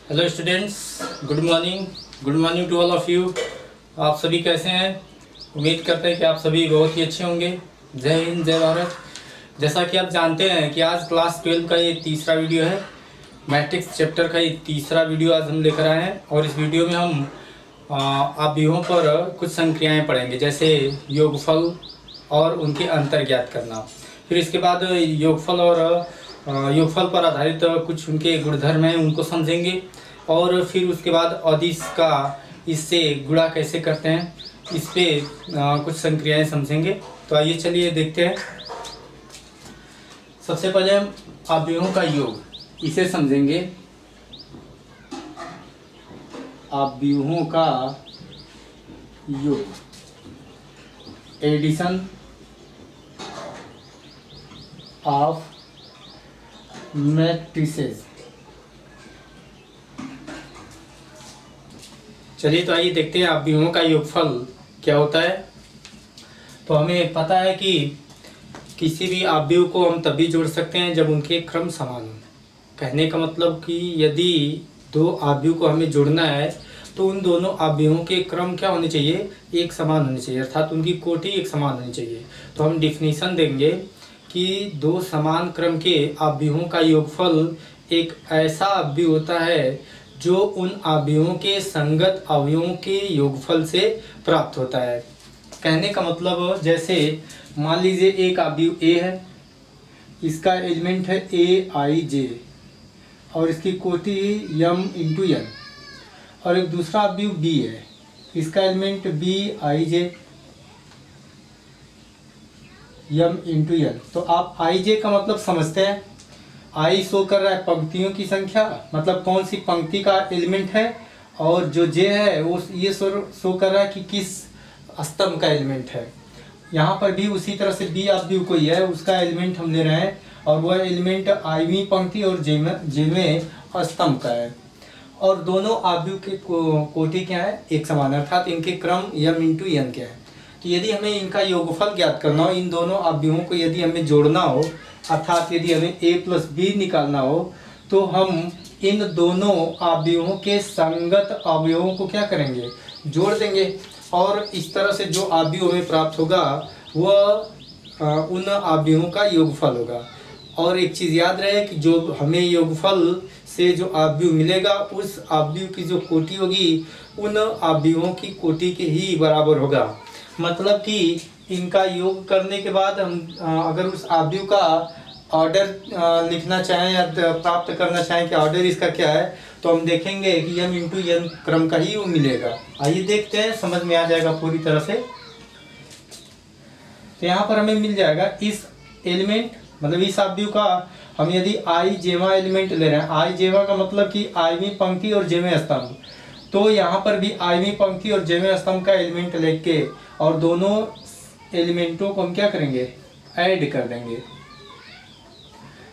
Hello students, good morning to all of you. आप सभी कैसे हैं? उम्मीद करते हैं कि आप सभी बहुत ही अच्छे होंगे। जय हिंद, जय भारत। जैसा कि आप जानते हैं कि आज क्लास 12 का ये तीसरा वीडियो है। मैट्रिक्स चैप्टर का ये तीसरा वीडियो आज हम लेकर आए हैं और इस वीडियो में हम अवयवों पर कुछ संक्रियाएँ पढ़ेंगे, जैसे योगफल और उनके अंतर ज्ञात करना। फिर इसके बाद योगफल पर आधारित कुछ उनके गुणधर्म हैं, उनको समझेंगे। और फिर उसके बाद अदिश का इससे गुणा कैसे करते हैं, इस पे कुछ संक्रियाएं समझेंगे। तो आइए चलिए देखते हैं। सबसे पहले हम अवयवों का योग, इसे समझेंगे। अवयवों का योग, एडिशन ऑफ मैट्रिसेस। चलिए तो आइए देखते हैं अवयवों का योगफल क्या होता है। तो हमें पता है कि किसी भी अवयव को हम तभी जोड़ सकते हैं जब उनके क्रम समान हो। कहने का मतलब कि यदि दो अवयव को हमें जोड़ना है तो उन दोनों अवयवों के क्रम क्या होने चाहिए, एक समान होने चाहिए, अर्थात उनकी कोटि एक समान होनी चाहिए। तो हम डिफिनीशन देंगे कि दो समान क्रम के अवयवों का योगफल एक ऐसा अवयव होता है जो उन अवयवों के संगत अवयवों के योगफल से प्राप्त होता है। कहने का मतलब, जैसे मान लीजिए एक अवयव ए है, इसका एलिमेंट है ए आई जे और इसकी कोटि m इंटू n, और एक दूसरा अवयव बी है, इसका element B I J m into n। तो आप आई जे का मतलब समझते हैं। आई शो कर रहा है पंक्तियों की संख्या, मतलब कौन सी पंक्ति का एलिमेंट है, और जो जे है वो ये शो कर रहा है कि किस स्तंभ का एलिमेंट है। यहाँ पर भी उसी तरह से बी अवयव कोई है, उसका एलिमेंट हम ले रहे हैं और वह एलिमेंट आईवीं पंक्ति और जेवें स्तंभ का है। और दोनों अवयव के कोटि क्या है, एक समान, अर्थात इनके क्रम m इंटू n क्या है। तो यदि हमें इनका योगफल ज्ञात करना हो, इन दोनों अवयवों को यदि हमें जोड़ना हो, अर्थात यदि हमें a प्लस बी निकालना हो, तो हम इन दोनों अवयवों के संगत अवयवों को क्या करेंगे, जोड़ देंगे। और इस तरह से जो अवयव हमें प्राप्त होगा वह उन अवयवों का योगफल होगा। और एक चीज़ याद रहे कि जो हमें योगफल से जो अवयव मिलेगा, उस अवयव की जो कोटि होगी उन अवयवों की कोटि के ही बराबर होगा। मतलब कि इनका योग करने के बाद हम अगर उस अवयव का ऑर्डर लिखना चाहें या प्राप्त करना चाहें कि ऑर्डर इसका क्या है, तो हम देखेंगे कि m इंटू n क्रम का ही वो मिलेगा। आइए देखते हैं, समझ में आ जाएगा पूरी तरह से। तो यहाँ पर हमें मिल जाएगा इस एलिमेंट, मतलब इस अवयव का हम यदि आई जेवा एलिमेंट ले रहे हैं, आई जेवा का मतलब कि आईवीं पंक्ति और जेवें स्तंभ, तो यहाँ पर भी आईवीं पंक्ति और जेवें स्तंभ का एलिमेंट लेके और दोनों एलिमेंटों को हम क्या करेंगे, ऐड कर देंगे।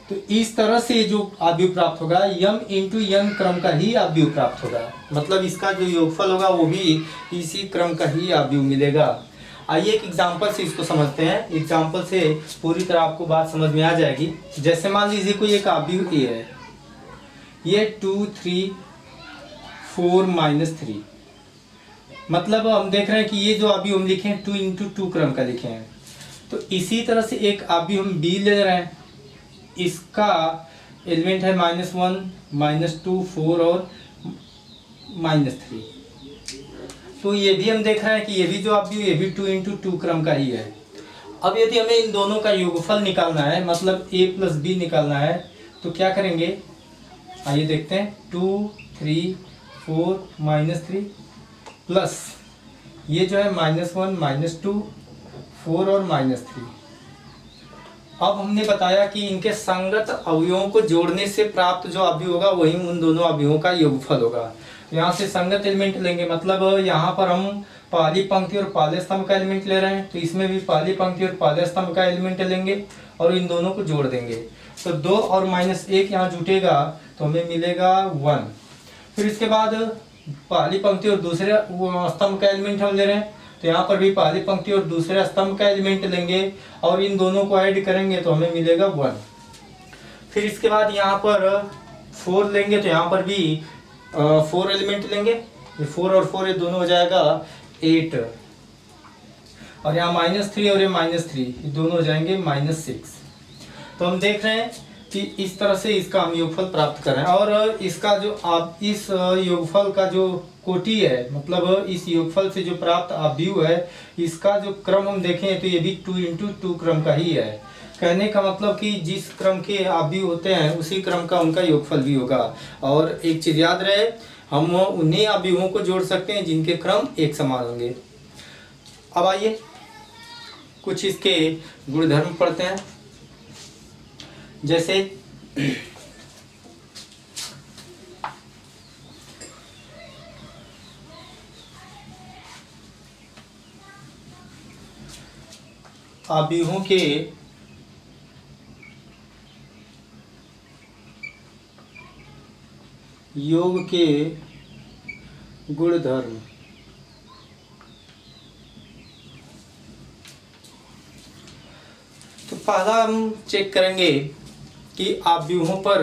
तो इस तरह से जो अवयव प्राप्त होगा m इंटू n क्रम का ही अवयव प्राप्त होगा, मतलब इसका जो योगफल होगा वो भी इसी क्रम का ही अवयव मिलेगा। आइए एक एग्जांपल से इसको समझते हैं। एग्जांपल से पूरी तरह आपको बात समझ में आ जाएगी। जैसे मान लीजिए कोई एक अवयव a है, ये 2 3 4 -3, मतलब हम देख रहे हैं कि ये जो अवयव हम लिखे हैं 2 इंटू 2 क्रम का लिखे हैं। तो इसी तरह से एक अवयव हम b ले रहे हैं, इसका एलिमेंट है -1 -2 4 और -3। तो ये भी हम देख रहे हैं कि ये भी जो अवयव ये भी 2 इंटू 2 क्रम का ही है। अब यदि हमें इन दोनों का योगफल निकालना है, मतलब a प्लस बी निकालना है, तो क्या करेंगे, आइए देखते हैं। 2 3 4 -3 प्लस ये जो है -1 -2 4 और -3। अब हमने बताया कि इनके संगत अवयवों को जोड़ने से प्राप्त जो अवयव होगा वही उन दोनों अवयवों का योगफल होगा। यहाँ से संगत एलिमेंट लेंगे, मतलब यहाँ पर हम पहली पंक्ति और पहले स्तंभ का एलिमेंट ले रहे हैं, तो इसमें भी पहली पंक्ति और पहले स्तंभ का एलिमेंट लेंगे और इन दोनों को जोड़ देंगे। तो 2 और -1 यहाँ जुटेगा तो हमें मिलेगा 1। फिर इसके बाद पहली पंक्ति और दूसरे स्तंभ का एलिमेंट हम ले रहे हैं, तो यहाँ पर भी पहली पंक्ति और दूसरे स्तंभ का एलिमेंट लेंगे और इन दोनों को ऐड करेंगे तो हमें मिलेगा 1। फिर इसके बाद यहाँ पर 4 लेंगे तो यहाँ पर भी 4 एलिमेंट लेंगे, ये 4 और 4 ये दोनों हो जाएगा 8, और यहाँ -3 और ये -3 ये दोनों हो जाएंगे -6। तो हम देख रहे हैं कि इस तरह से इसका हम योगफल प्राप्त कर रहे हैं। और इसका जो आप इस योगफल का जो कोटि है, मतलब इस योगफल से जो प्राप्त आव्यूह है, इसका जो क्रम हम देखें तो ये भी 2 × 2 क्रम का ही है। कहने का मतलब कि जिस क्रम के आव्यूह होते हैं उसी क्रम का उनका योगफल भी होगा। और एक चीज याद रहे, हम उन्हीं आव्यूहों को जोड़ सकते हैं जिनके क्रम एक समान होंगे। अब आइए कुछ इसके गुणधर्म पढ़ते हैं। जैसे आव्यूहों के योग के गुणधर्म। तो पहला हम चेक करेंगे कि आव्यूहों पर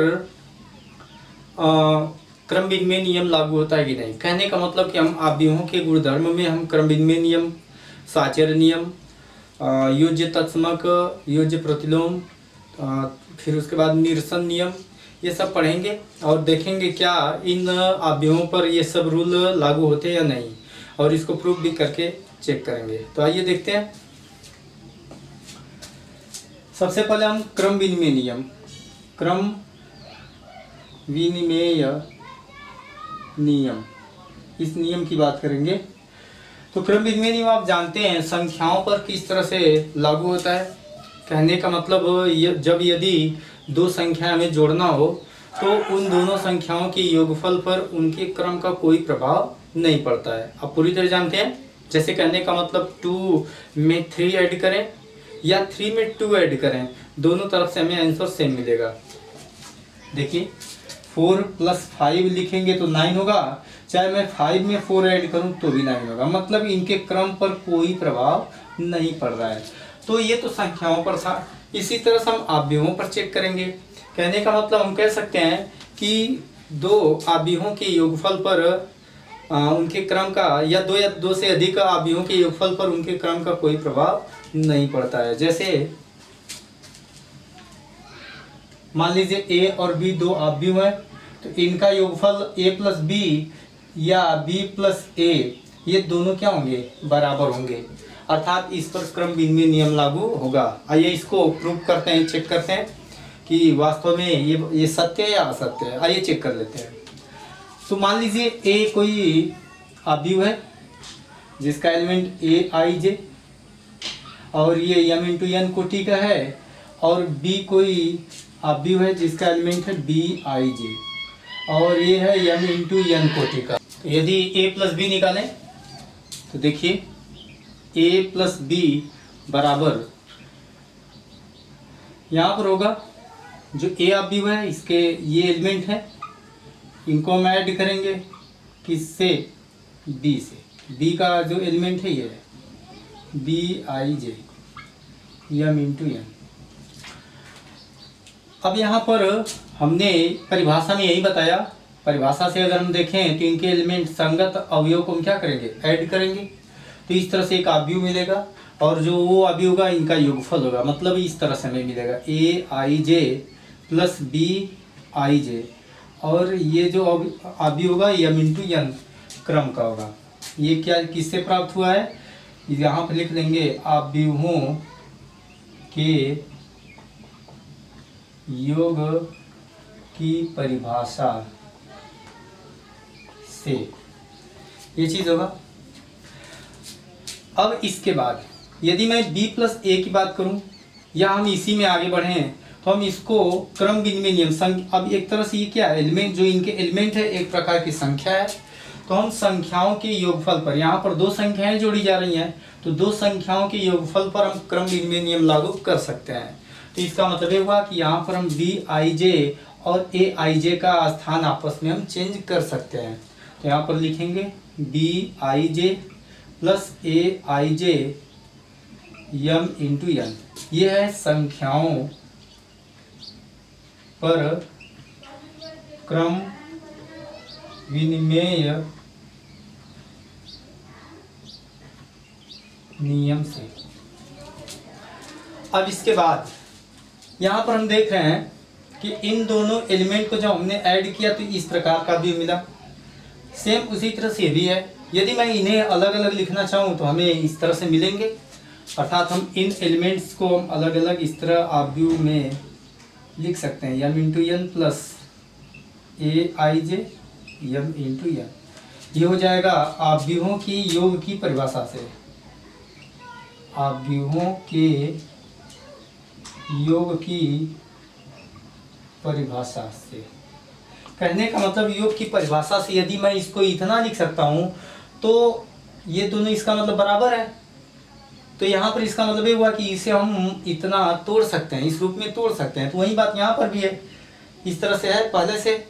क्रम विनिमय नियम लागू होता है कि नहीं। कहने का मतलब कि हम आव्यूहों के गुणधर्म में हम क्रम विनिमय नियम, साचर्य नियम, योज्य तत्समक, योज्य प्रतिलोम, फिर उसके बाद निरसन नियम, ये सब पढ़ेंगे और देखेंगे क्या इन आव्यूहों पर ये सब रूल लागू होते हैं या नहीं, और इसको प्रूफ भी करके चेक करेंगे। तो आइए देखते हैं। सबसे पहले हम क्रम विनिमय नियम, क्रम विनिमय नियम, इस नियम की बात करेंगे। तो क्रम विनिमय नियम आप जानते हैं संख्याओं पर किस तरह से लागू होता है। कहने का मतलब जब यदि दो संख्या हमें जोड़ना हो तो उन दोनों संख्याओं के योगफल पर उनके क्रम का कोई प्रभाव नहीं पड़ता है। आप पूरी तरह जानते हैं। जैसे कहने का मतलब 2 में 3 ऐड करें या 3 में 2 ऐड करें, दोनों तरफ से हमें आंसर सेम मिलेगा। देखिए 4 + 5 लिखेंगे तो 9 होगा, चाहे मैं 5 में 4 ऐड करूं तो भी 9 होगा। मतलब इनके क्रम पर कोई प्रभाव नहीं पड़ रहा है। तो ये तो संख्याओं पर था। इसी तरह से हम आव्यूहों पर चेक करेंगे। कहने का मतलब हम कह सकते हैं कि दो आव्यूहों के योगफल पर उनके क्रम का या दो से अधिक आव्यूहों के योगफल पर उनके क्रम का कोई प्रभाव नहीं पड़ता है। जैसे मान लीजिए A और B दो आव्यूह है, तो इनका योगफल A + B या B + A ये दोनों क्या होंगे, बराबर होंगे, अर्थात इस पर क्रम विनिमय नियम लागू होगा। आइए इसको प्रूव करते हैं, चेक करते हैं कि वास्तव में ये सत्य है या असत्य है। आइए चेक कर लेते हैं। तो मान लीजिए A कोई आव्यूह है जिसका एलिमेंट Aij और ये m × n कोटि का है, और B कोई आव्यूह है जिसका एलिमेंट है Bij और ये है m × n कोटि का। तो यदि A + B निकालें तो देखिए A + B बराबर यहाँ पर होगा, जो A आव्यूह है इसके ये एलिमेंट है, इनको हम ऐड करेंगे किससे, B से। B का जो एलिमेंट है ये है Bij m × n। अब यहाँ पर हमने परिभाषा में यही बताया, परिभाषा से अगर हम देखें तो इनके एलिमेंट संगत अवयव को हम क्या करेंगे, ऐड करेंगे। तो इस तरह से एक आव्यूह मिलेगा और जो वो आव्यूह होगा इनका योगफल होगा। मतलब इस तरह से हमें मिलेगा Aij + Bij, और ये जो आव्यूह होगा m × n क्रम का होगा। ये क्या किससे प्राप्त हुआ है, यहाँ पर लिख देंगे आव्यूहों के योग की परिभाषा से, ये चीज होगा। अब इसके बाद यदि मैं B + A की बात करूं या हम इसी में आगे बढ़ें तो हम इसको क्रम विनिमय नियम, अब एक तरह से ये क्या है, एलिमेंट, जो इनके एलिमेंट है एक प्रकार की संख्या है, तो हम संख्याओं के योगफल पर, यहाँ पर दो संख्याएं जोड़ी जा रही हैं तो दो संख्याओं के योगफल पर हम क्रम विनिमय नियम लागू कर सकते हैं। तो इसका मतलब ये हुआ कि यहाँ पर हम Bij और Aij का स्थान आपस में हम चेंज कर सकते हैं। तो यहाँ पर लिखेंगे Bij + Aij m × n। ये है संख्याओं पर क्रम विनिमेय नियम से। अब इसके बाद यहाँ पर हम देख रहे हैं कि इन दोनों एलिमेंट को जब हमने ऐड किया तो इस प्रकार का भी मिला। सेम उसी तरह से भी है। यदि मैं इन्हें अलग अलग लिखना चाहूँ तो हमें इस तरह से मिलेंगे, अर्थात हम इन एलिमेंट्स को हम अलग अलग इस तरह आव्यूह में लिख सकते हैं। m into N plus aij m into N. ये हो जाएगा आव्यूहों की योग की परिभाषा से, आव्यूहों के योग की परिभाषा से। कहने का मतलब योग की परिभाषा से यदि मैं इसको इतना लिख सकता हूं तो ये दोनों इसका मतलब बराबर है। तो यहाँ पर इसका मतलब ये हुआ कि इसे हम इतना तोड़ सकते हैं, इस रूप में तोड़ सकते हैं। तो वही बात यहाँ पर भी है, इस तरह से है पहले से,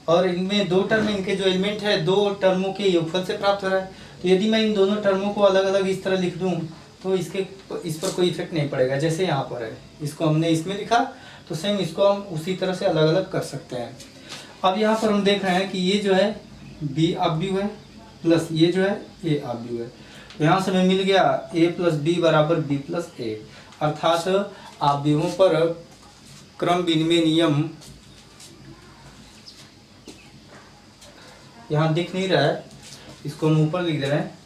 और इनमें दो टर्म, इनके जो एलिमेंट है दो टर्मों के योगफल से प्राप्त हो रहा है। तो यदि मैं इन दोनों टर्मों को अलग अलग इस तरह लिख दूँ तो इस पर कोई इफेक्ट नहीं पड़ेगा। जैसे यहाँ पर है, इसको हमने इसमें लिखा तो सेम इसको हम उसी तरह से अलग अलग कर सकते हैं। अब यहाँ पर हम देख रहे हैं कि ये जो है बी आव्यूह है प्लस ये जो है ए आव्यूह है। तो यहाँ से हमें मिल गया a प्लस बी बराबर b प्लस ए, अर्थात आव्यूहों पर क्रम विनिमय नियम यहाँ दिख नहीं रहा है, इसको हम ऊपर लिख दे रहे हैं।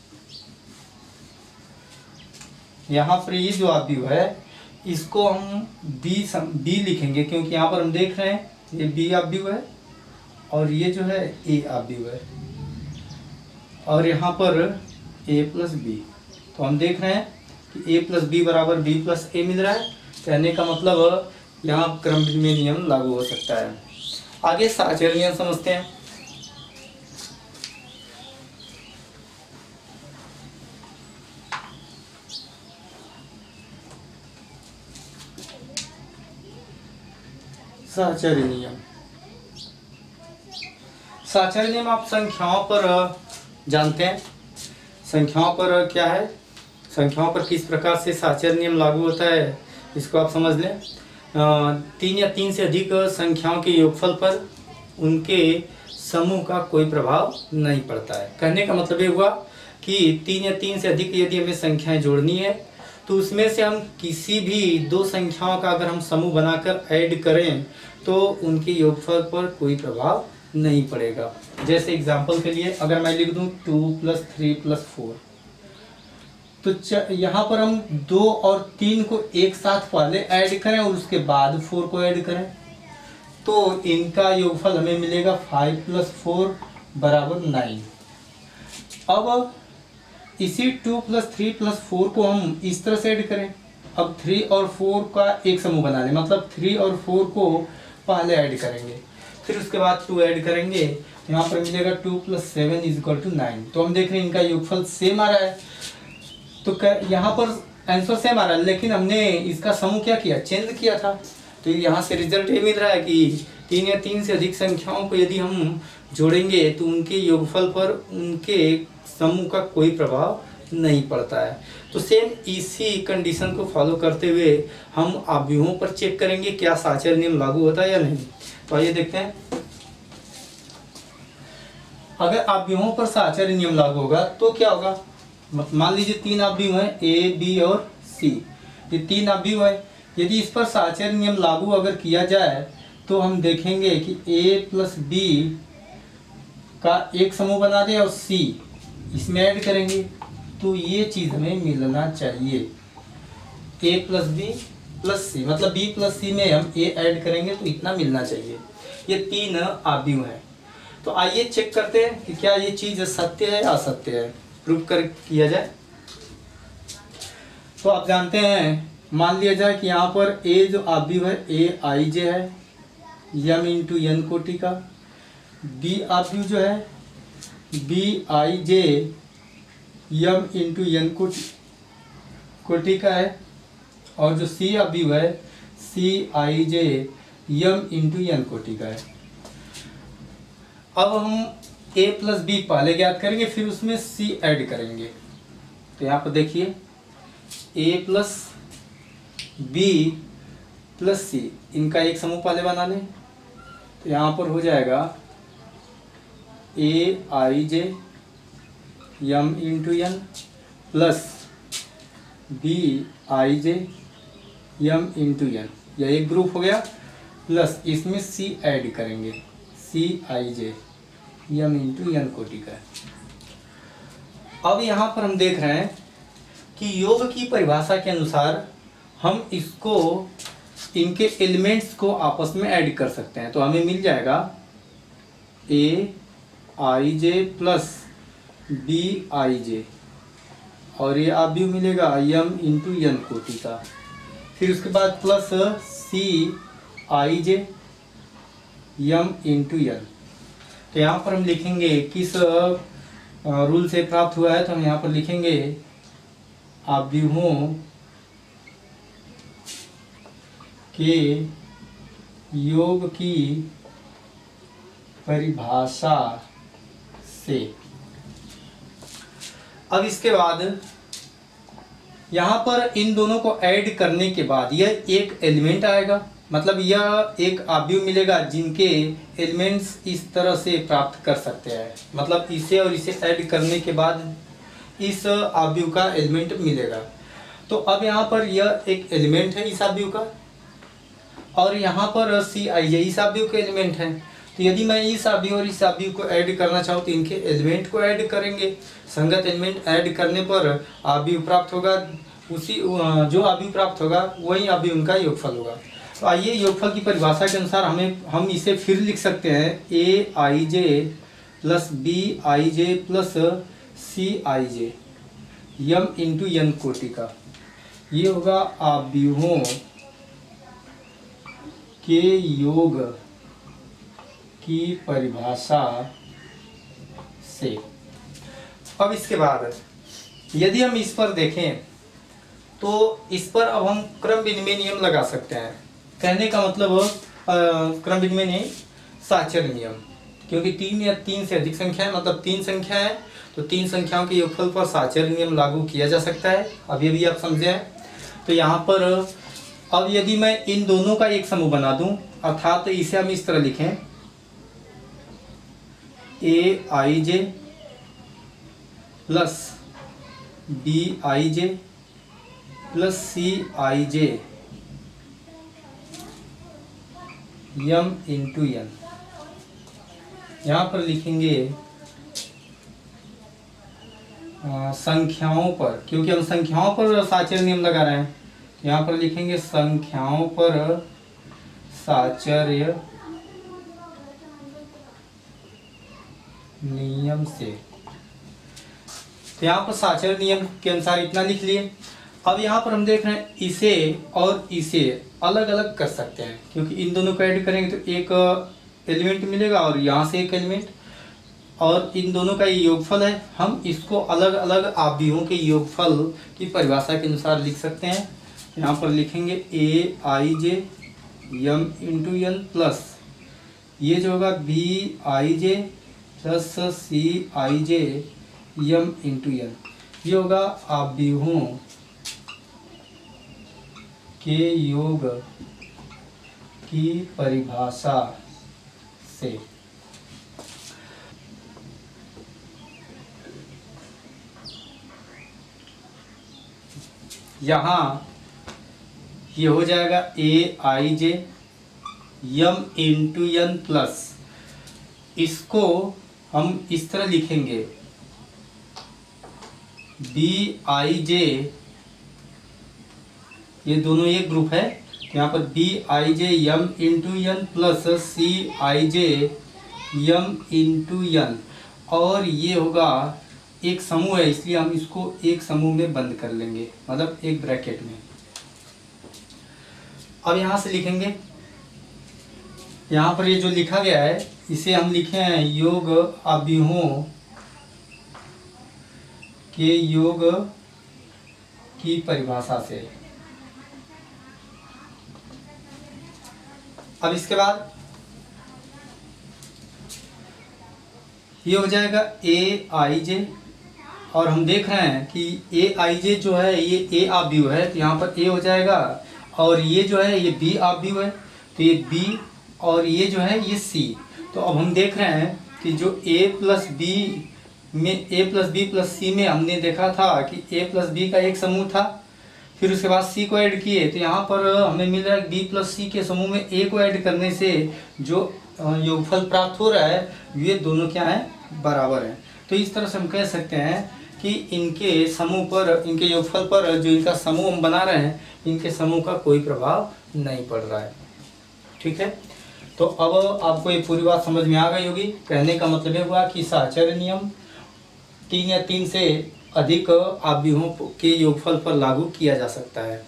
यहाँ पर ये जो आव्यूह है इसको हम b लिखेंगे, क्योंकि यहाँ पर हम देख रहे हैं ये b आव्यूह है और ये जो है a आव्यूह है, और यहाँ पर a प्लस बी। तो हम देख रहे हैं कि a प्लस बी बराबर b प्लस ए मिल रहा है। कहने का मतलब यहाँ क्रम विनिमय नियम लागू हो सकता है। आगे साहचर्य नियम समझते हैं। साहचर्य नियम, साहचर्य नियम आप संख्याओं पर जानते हैं। संख्याओं पर क्या है, संख्याओं पर किस प्रकार से साहचर्य नियम लागू होता है इसको आप समझ लें। 3 या 3 से अधिक संख्याओं के योगफल पर उनके समूह का कोई प्रभाव नहीं पड़ता है। कहने का मतलब ये हुआ कि 3 या 3 से अधिक यदि हमें संख्याएं जोड़नी है तो उसमें से हम किसी भी दो संख्याओं का अगर हम समूह बनाकर ऐड करें तो उनके योगफल पर कोई प्रभाव नहीं पड़ेगा। जैसे एग्जांपल के लिए अगर मैं लिख दूं 2 प्लस 3 प्लस 4, तो यहाँ पर हम 2 और 3 को एक साथ पहले ऐड करें और उसके बाद 4 को ऐड करें तो इनका योगफल हमें मिलेगा 5 प्लस 4 बराबर 9। अब इसी 2 प्लस 3 प्लस 4 को हम इस तरह से ऐड करें। अब 3 और 4 का एक समूह बना लें, मतलब 3 और 4 को पहले ऐड करेंगे, फिर उसके बाद 2 ऐड करेंगे, यहाँ पर मिलेगा 2 प्लस 7 इज इक्वल टू 9। तो हम देख रहे हैं इनका योगफल सेम आ रहा है। तो यहाँ पर आंसर सेम आ रहा है, लेकिन हमने इसका समूह क्या किया, चेंज किया था। तो यहाँ से रिजल्ट ये मिल रहा है कि 3 या 3 से अधिक संख्याओं को यदि हम जोड़ेंगे तो उनके योगफल पर उनके समूह का कोई प्रभाव नहीं पड़ता है। तो सेम इसी कंडीशन को फॉलो करते हुए हम आव्यूहों पर चेक करेंगे क्या साहचर्य नियम लागू होता है या नहीं। तो आइए देखते हैं। अगर आव्यूहों पर साहचर्य नियम लागू होगा तो क्या होगा। मान लीजिए 3 आव्यूह हैं ए बी और सी, ये 3 आव्यूह है। यदि इस पर साहचर्य नियम लागू अगर किया जाए तो हम देखेंगे कि ए प्लस बी का एक समूह बना दें और सी इसमें ऐड करेंगे तो ये चीज हमें मिलना चाहिए। ए प्लस बी प्लस सी, मतलब बी प्लस सी में हम ए ऐड करेंगे तो इतना मिलना चाहिए। ये 3 आव्यूह हैं। तो आइए चेक करते हैं कि क्या ये चीज सत्य है या असत्य है, प्रूफ कर किया जाए। तो आप जानते हैं, मान लिया जाए कि यहाँ पर ए जो आव्यूह है ए आई जे है यम इंटू एन कोटि का, बी आव्यूह जो है B I J M into N कोटि का है, और जो सी आव्यूह है सी I J M into N कोटि का है। अब हम a प्लस बी पहले ज्ञात करेंगे, फिर उसमें c ऐड करेंगे। तो यहाँ पर देखिए a प्लस बी प्लस सी, इनका एक समूह पहले बना लें। तो यहाँ पर हो जाएगा A I J M into N plus B I J M into N, यह एक ग्रुप हो गया। प्लस इसमें सी ऐड करेंगे, सी I J M into N कोटि का। अब यहाँ पर हम देख रहे हैं कि योग की परिभाषा के अनुसार हम इसको, इनके एलिमेंट्स को आपस में ऐड कर सकते हैं। तो हमें मिल जाएगा A I J plus B I जे, और ये आप भी मिलेगा यम इंटू एन कोटि का। फिर उसके बाद plus C I J M into N. तो यहाँ पर हम लिखेंगे किस रूल से प्राप्त हुआ है, तो हम यहाँ पर लिखेंगे आव्यूहों के योग की परिभाषा से। अब इसके बाद यहाँ पर इन दोनों को ऐड करने के बाद यह एक एलिमेंट आएगा, मतलब यह एक आव्यूह मिलेगा जिनके एलिमेंट्स इस तरह से प्राप्त कर सकते हैं। मतलब इसे और इसे ऐड करने के बाद इस आव्यूह का एलिमेंट मिलेगा। तो अब यहाँ पर यह एक एलिमेंट है इस आव्यूह का, और यहाँ पर सी आई जे इस आव्यूह के एलिमेंट है। तो यदि मैं इस आव्यूह और इस आव्यूह को ऐड करना चाहूँ तो इनके एलिमेंट को ऐड करेंगे। संगत एलिमेंट ऐड करने पर आव्यूह प्राप्त होगा, उसी जो आव्यूह प्राप्त होगा वही आव्यूह उनका योगफल होगा। तो आइए योगफल की परिभाषा के अनुसार हम इसे फिर लिख सकते हैं A I J plus B I J plus C I J M into N कोटि का। ये होगा आव्यूहों के योग की परिभाषा से। अब इसके बाद यदि हम इस पर देखें तो इस पर अब हम क्रम विनिमय नियम लगा सकते हैं। कहने का मतलब क्रम विनिमय नहीं, साचर्य नियम, क्योंकि 3 या 3 से अधिक संख्या है, मतलब 3 संख्या है तो 3 संख्याओं के योगफल पर साचर्य नियम लागू किया जा सकता है। अब ये भी आप समझे हैं। तो यहाँ पर अब यदि मैं इन दोनों का एक समूह बना दूं, अर्थात इसे हम इस तरह लिखें A I J plus B I J plus C I J M into N. यहाँ पर लिखेंगे संख्याओं पर, क्योंकि हम संख्याओं पर साचर्य नियम लगा रहे हैं। यहाँ पर लिखेंगे संख्याओं पर साचर्य नियम से। तो यहाँ पर साचर्य नियम के अनुसार इतना लिख लिए। अब यहाँ पर हम देख रहे हैं इसे और इसे अलग अलग कर सकते हैं, क्योंकि इन दोनों को ऐड करेंगे तो एक एलिमेंट मिलेगा और यहाँ से एक एलिमेंट, और इन दोनों का ये योगफल है। हम इसको अलग अलग आव्यूहों के योगफल की परिभाषा के अनुसार लिख सकते हैं। यहाँ पर लिखेंगे A I J M into N plus ये जो होगा B I J plus C I J M into N. ये होगा आव्यूहों के योग की परिभाषा से। यहाँ ये हो जाएगा A I J M into N plus, इसको हम इस तरह लिखेंगे बी आई जे, ये दोनों एक ग्रुप है। यहाँ पर B I J M into N plus C I J M into N, और ये होगा एक समूह है, इसलिए हम इसको एक समूह में बंद कर लेंगे, मतलब एक ब्रैकेट में। अब यहाँ से लिखेंगे, यहाँ पर ये जो लिखा गया है इसे हम लिखे हैं योग आव्यूहों के योग की परिभाषा से। अब इसके बाद ये हो जाएगा ए आई जे, और हम देख रहे हैं कि ए आई जे जो है ये ए आव्यूह है, तो यहाँ पर ए हो जाएगा, और ये जो है ये बी आव्यूह है तो ये बी, और ये जो है ये सी। तो अब हम देख रहे हैं कि जो a प्लस बी में a प्लस बी प्लस सी में हमने देखा था कि a प्लस बी का एक समूह था, फिर उसके बाद c को ऐड किए, तो यहाँ पर हमें मिल रहा है b प्लस सी के समूह में a को ऐड करने से जो योगफल प्राप्त हो रहा है ये दोनों क्या है, बराबर है। तो इस तरह से हम कह सकते हैं कि इनके समूह पर, इनके योगफल पर जो इनका समूह हम बना रहे हैं, इनके समूह का कोई प्रभाव नहीं पड़ रहा है। ठीक है, तो अब आपको ये पूरी बात समझ में आ गई होगी। कहने का मतलब ये हुआ कि साहचर्य नियम 3 या 3 से अधिक आव्यूहों के योगफल पर लागू किया जा सकता है।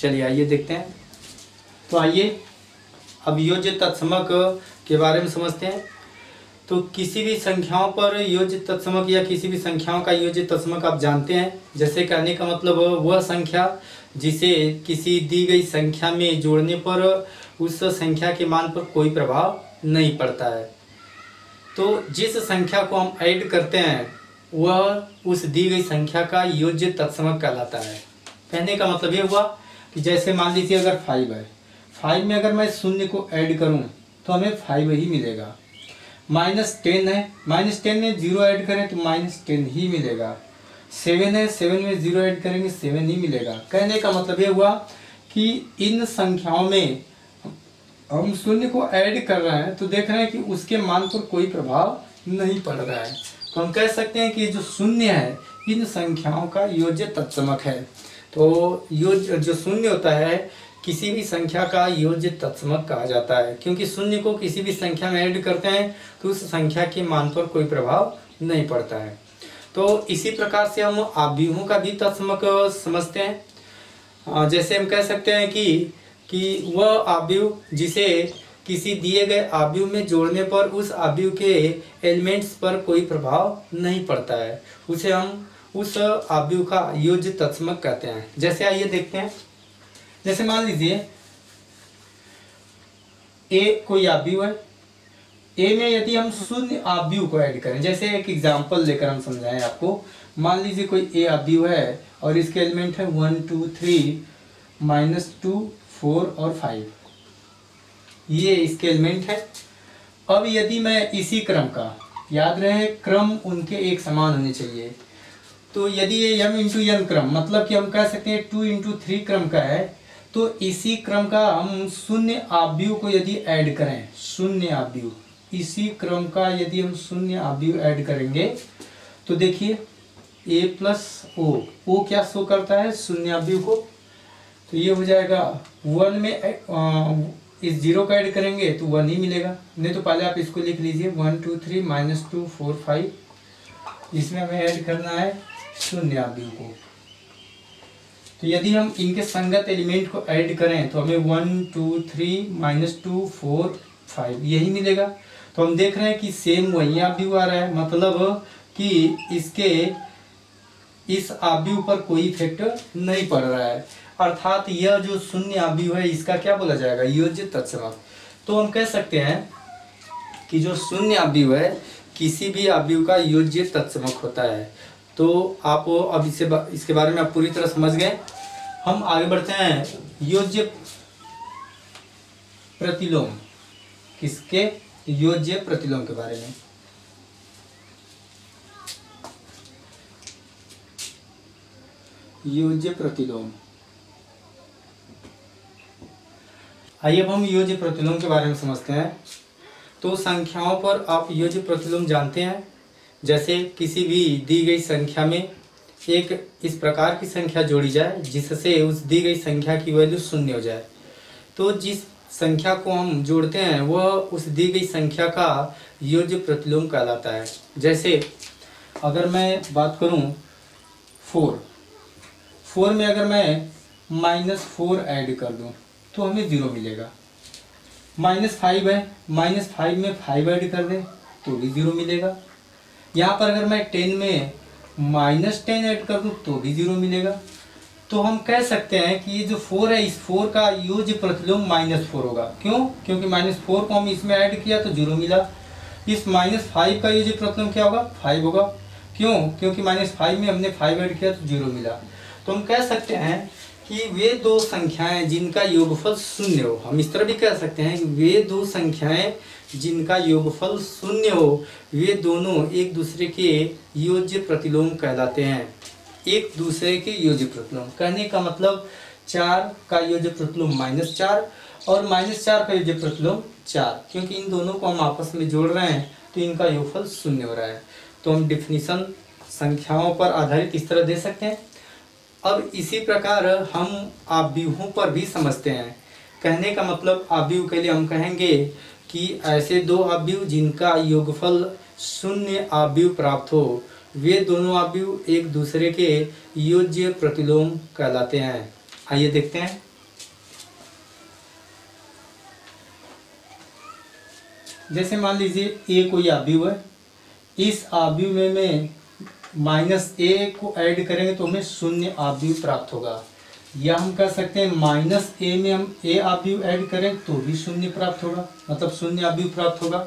चलिए आइए देखते हैं। तो आइए अब योज्य तत्समक के बारे में समझते हैं। तो किसी भी संख्याओं पर योज्य तत्समक या किसी भी संख्याओं का योज्य तत्समक आप जानते हैं। जैसे कहने का मतलब वह संख्या जिसे किसी दी गई संख्या में जोड़ने पर उस संख्या के मान पर कोई प्रभाव नहीं पड़ता है। तो जिस संख्या को हम ऐड करते हैं वह उस दी गई संख्या का योज्य तत्समक कहलाता है। कहने का मतलब ये हुआ कि जैसे मान लीजिए अगर 5 है, 5 में अगर मैं शून्य को ऐड करूं तो हमें 5 ही मिलेगा। -10 है, -10 में 0 ऐड करें तो -10 ही मिलेगा। 7 है, 7 में 0 ऐड करेंगे 7 ही मिलेगा। कहने का मतलब ये हुआ कि इन संख्याओं में हम शून्य को ऐड कर रहे हैं तो देख रहे हैं कि उसके मान पर कोई प्रभाव नहीं पड़ रहा है। तो हम कह सकते हैं कि जो शून्य है इन संख्याओं का योज्य तत्समक है। तो योज्य जो शून्य होता है किसी भी संख्या का योज्य तत्समक कहा जाता है, क्योंकि शून्य को किसी भी संख्या में ऐड करते हैं तो उस संख्या के मान पर कोई प्रभाव नहीं पड़ता है। तो इसी प्रकार से हम आव्यूहों का भी तत्समक समझते हैं। जैसे हम कह सकते हैं कि वह आव्यूह जिसे किसी दिए गए आव्यूह में जोड़ने पर उस आव्यूह के एलिमेंट्स पर कोई प्रभाव नहीं पड़ता है, उसे हम उस आव्यूह का योज्य तत्समक कहते हैं। जैसे आइए देखते हैं। जैसे मान लीजिए a कोई आव्यूह है, a में यदि हम शून्य आव्यूह को ऐड करें, जैसे एक एग्जांपल लेकर हम समझाएं आपको। मान लीजिए कोई a आव्यूह है और इसके एलिमेंट है 1 2 3 -2 4 और 5, ये इसके एलिमेंट है। अब यदि मैं इसी क्रम का, याद रहे क्रम उनके एक समान होने चाहिए, तो यदि ये m इंटू n क्रम, मतलब कि हम कह सकते हैं 2 इंटू 3 क्रम का है, तो इसी क्रम का हम शून्य आव्यूह को यदि ऐड करें, शून्य आव्यूह, इसी क्रम का यदि हम शून्य आव्यूह ऐड करेंगे तो देखिए a प्लस o क्या शो करता है, शून्य आव्यूह को। तो ये हो जाएगा 1 में इस 0 का ऐड करेंगे तो 1 ही मिलेगा। नहीं तो पहले आप इसको लिख लीजिए 1 2 3 -2 4 5, इसमें हमें ऐड करना है शून्य आव्यूह को। तो यदि हम इनके संगत एलिमेंट को ऐड करें तो हमें 1 2 3 -2 4 5 यही मिलेगा। तो हम देख रहे हैं कि सेम वही आव्यूह आ रहा है, मतलब कि इसके इस आव्यूह पर कोई इफेक्ट नहीं पड़ रहा है, अर्थात यह जो शून्य आव्यूह है इसका क्या बोला जाएगा, योज्य तत्समक। तो हम कह सकते हैं कि जो शून्य आव्यूह है किसी भी आव्यूह का योज्य तत्समक होता है। तो आप अब इसके बारे में आप पूरी तरह समझ गए। हम आगे बढ़ते हैं योज्य प्रतिलोम, किसके, योज्य प्रतिलोम के बारे में। योज्य प्रतिलोम, आइए अब हम योज्य प्रतिलोम के बारे में समझते हैं। तो संख्याओं पर आप योज्य प्रतिलोम जानते हैं। जैसे किसी भी दी गई संख्या में एक इस प्रकार की संख्या जोड़ी जाए जिससे उस दी गई संख्या की वैल्यू 0 हो जाए, तो जिस संख्या को हम जोड़ते हैं वह उस दी गई संख्या का योज्य प्रतिलोम कहलाता है। जैसे अगर मैं बात करूं 4 में अगर मैं -4 ऐड कर दूं तो हमें 0 मिलेगा। -5 है, -5 में 5 ऐड कर दें तो भी 0 मिलेगा। यहाँ पर अगर मैं 10 में -10 ऐड कर दूं तो भी 0 मिलेगा। तो हम कह सकते हैं कि ये जो 4 है इस 4 का योज्य प्रतिलोम -4 होगा। क्यों? क्योंकि -4 को हम इसमें ऐड किया तो 0 मिला। इस -5 का योज्य प्रतिलोम क्या होगा, 5 होगा। क्यों? क्योंकि -5 में हमने 5 ऐड किया तो 0 मिला। तो हम कह सकते हैं कि वे दो संख्याएं जिनका योगफल शून्य हो, हम इस तरह भी कह सकते हैं कि वे दो संख्याएं जिनका योगफल शून्य हो वे दोनों एक दूसरे के योज्य प्रतिलोम कहलाते हैं। एक दूसरे के योज्य प्रतिलोम कहने का मतलब 4 का योज्य प्रतिलोम -4 और -4 का योज्य प्रतिलोम 4, क्योंकि इन दोनों को हम आपस में जोड़ रहे हैं तो इनका योगफल शून्य हो रहा है। तो हम डिफिनीशन संख्याओं पर आधारित इस तरह दे सकते हैं। अब इसी प्रकार हम आव्यूहों पर भी समझते हैं। कहने का मतलब आव्यूह के लिए हम कहेंगे कि ऐसे दो आव्यूह जिनका योगफल शून्य आव्यूह प्राप्त हो वे दोनों आव्यूह एक दूसरे के योज्य प्रतिलोम कहलाते हैं। आइए देखते हैं। जैसे मान लीजिए a कोई आव्यूह है, इस आव्यूह में मैं -a को ऐड करेंगे तो हमें शून्य आव्यूह प्राप्त होगा, या हम कह सकते हैं -a में हम a आव्यूह ऐड करें तो भी शून्य प्राप्त होगा, मतलब शून्य आव्यूह प्राप्त होगा।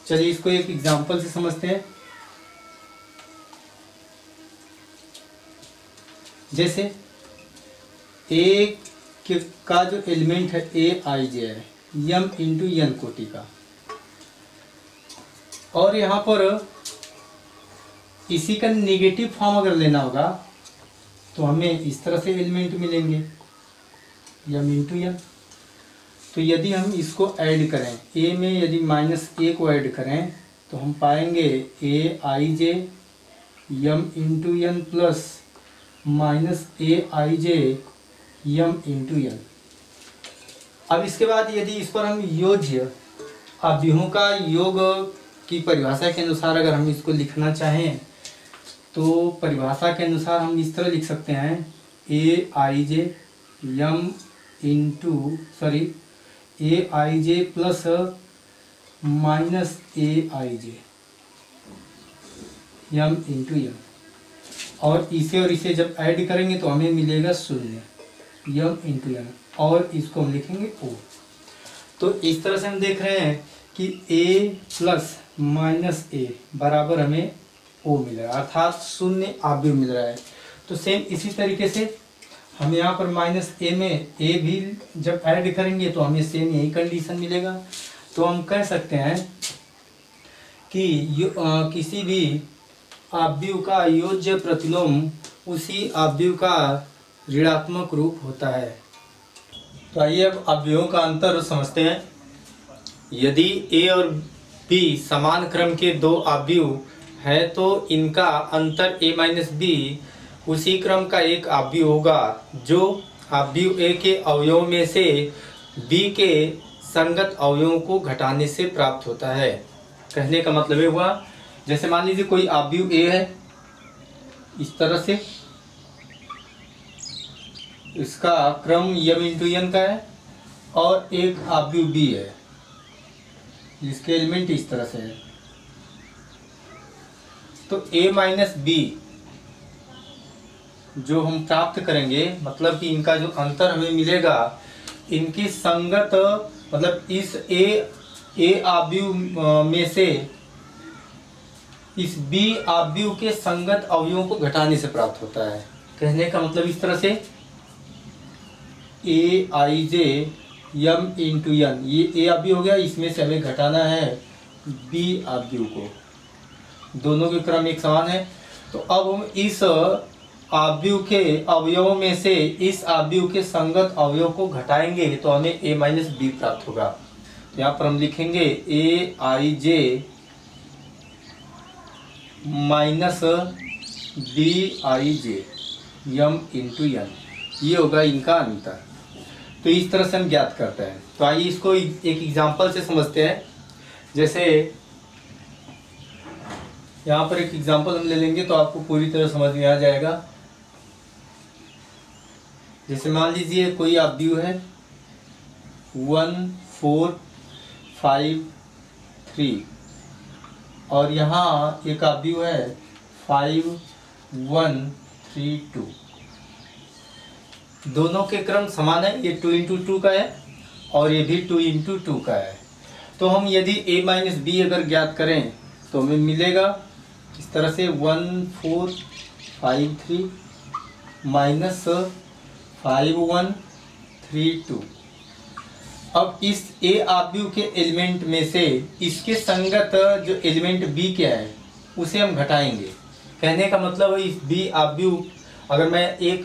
चलिए इसको एक एग्जांपल से समझते हैं। जैसे a का जो एलिमेंट है aij है m इंटू n कोटि का, और यहाँ पर इसी का नेगेटिव फॉर्म अगर लेना होगा तो हमें इस तरह से एलिमेंट मिलेंगे m इंटू n। तो यदि हम इसको ऐड करें a में, यदि -a को ऐड करें तो हम पाएंगे aij m into n plus -aij m into n। अब इसके बाद यदि इस पर हम योज्य आव्यूहों का योग की परिभाषा के अनुसार अगर हम इसको लिखना चाहें तो परिभाषा के अनुसार हम इस तरह लिख सकते हैं aij m into aij plus -aij m into n, और इसे जब ऐड करेंगे तो हमें मिलेगा शून्य m इंटू n, और इसको हम लिखेंगे o। तो इस तरह से हम देख रहे हैं कि a प्लस -a बराबर हमें o मिल रहा है, अर्थात शून्य आव्यूह मिल रहा है। तो सेम इसी तरीके से हम यहाँ पर -a में a भी जब ऐड करेंगे तो हमें सेम यही कंडीशन मिलेगा। तो हम कह सकते हैं कि किसी भी आव्यूह का योज्य प्रतिलोम उसी आव्यूह का ऋणात्मक रूप होता है। तो आइए अब आव्यूहों का अंतर समझते हैं। यदि a और b समान क्रम के दो आव्यूह है तो इनका अंतर a - b उसी क्रम का एक आव्यूह होगा जो आव्यूह a के अवयवों में से b के संगत अवयवों को घटाने से प्राप्त होता है। कहने का मतलब ये हुआ, जैसे मान लीजिए कोई आव्यूह a है इस तरह से, इसका क्रम m इंटू n का है, और एक आव्यूह b है जिसके एलिमेंट इस तरह से है। तो a माइनस b जो हम प्राप्त करेंगे, मतलब कि इनका जो अंतर हमें मिलेगा इनकी संगत, मतलब इस a आव्यूह में से इस b आव्यूह के संगत अवयवों को घटाने से प्राप्त होता है। कहने का मतलब इस तरह से aij m इंटू n, ये a आव्यूह हो गया, इसमें से हमें घटाना है b आव्यूह को, दोनों के क्रम एक समान है। तो अब हम इस आव्यूह के अवयवों में से इस आव्यूह के संगत अवयव को घटाएंगे तो हमें a माइनस b प्राप्त होगा। तो यहाँ पर हम लिखेंगे aij minus bij m into n, ये होगा इनका अंतर। तो इस तरह से हम ज्ञात करते हैं। तो आइए इसको एक एग्जांपल से समझते हैं। जैसे यहाँ पर एक एग्जांपल हम ले लेंगे तो आपको पूरी तरह समझ में आ जाएगा। जैसे मान लीजिए कोई आव्यूह है 1 4 5 3 और यहाँ एक आव्यूह है 5 1 3 2। दोनों के क्रम समान है, ये 2 इंटू 2 का है और ये भी 2 इंटू 2 का है। तो हम यदि a माइनस b अगर ज्ञात करें तो हमें मिलेगा इस तरह से 1 4 5 3 माइनस 5 1 3 2। अब इस ए आव्यूह के एलिमेंट में से इसके संगत जो एलिमेंट बी क्या है उसे हम घटाएंगे। कहने का मतलब है इस बी आव्यूह, अगर मैं एक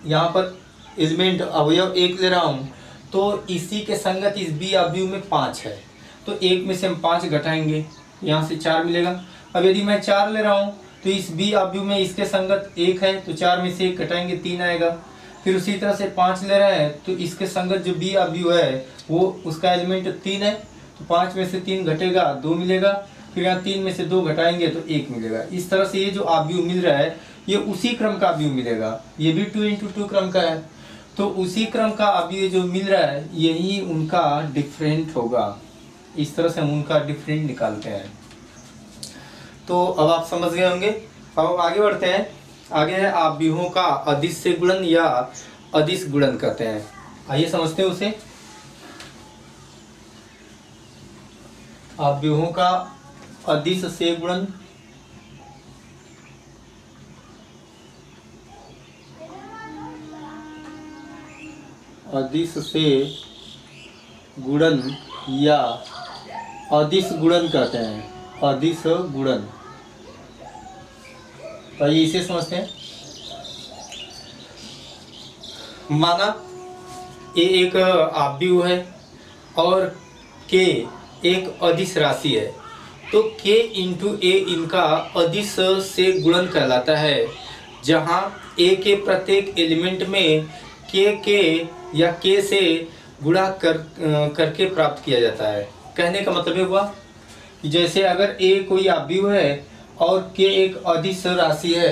यहाँ पर एलिमेंट अवयव एक ले रहा हूँ तो इसी के संगत इस बी आव्यूह में 5 है, तो एक में से हम 5 घटाएंगे, यहाँ से 4 मिलेगा। अब यदि मैं 4 ले रहा हूँ तो इस बी आव्यूह में इसके संगत 1 है, तो 4 में से 1 घटाएंगे 3 आएगा। फिर उसी तरह से 5 ले रहे हैं तो इसके संगत जो बी आव्यूह है वो उसका एलिमेंट 3 है, तो 5 में से 3 घटेगा 2 मिलेगा। फिर यहाँ 3 में से 2 घटाएंगे तो 1 मिलेगा। इस तरह से ये जो आव्यूह मिल रहा है ये उसी क्रम का आव्यूह मिलेगा, ये भी 2 × 2 क्रम का है, तो उसी क्रम का आव्यूह जो मिल रहा है यही उनका डिफरेंट होगा। इस तरह से हम उनका डिफरेंट निकालते हैं। तो अब आप समझ गए होंगे। अब आगे बढ़ते हैं। आगे है आव्यूहों का अदिश से गुणन या अदिश गुणन कहते हैं। आइए समझते हैं उसे। आव्यूहों का अदिश से गुणन। अदिश से गुणन या अदिश गुणन कहते हैं। अदिश गुणन, तो ये इसे समझते हैं। माना ए एक आव्यूह है और के एक अदिश राशि है, तो k × a इनका अदिश से गुणन कहलाता है, जहाँ a के प्रत्येक एलिमेंट में k या k से गुणा करके प्राप्त किया जाता है। कहने का मतलब ये हुआ कि जैसे अगर a कोई आव्यूह है और k एक अदिश राशि है,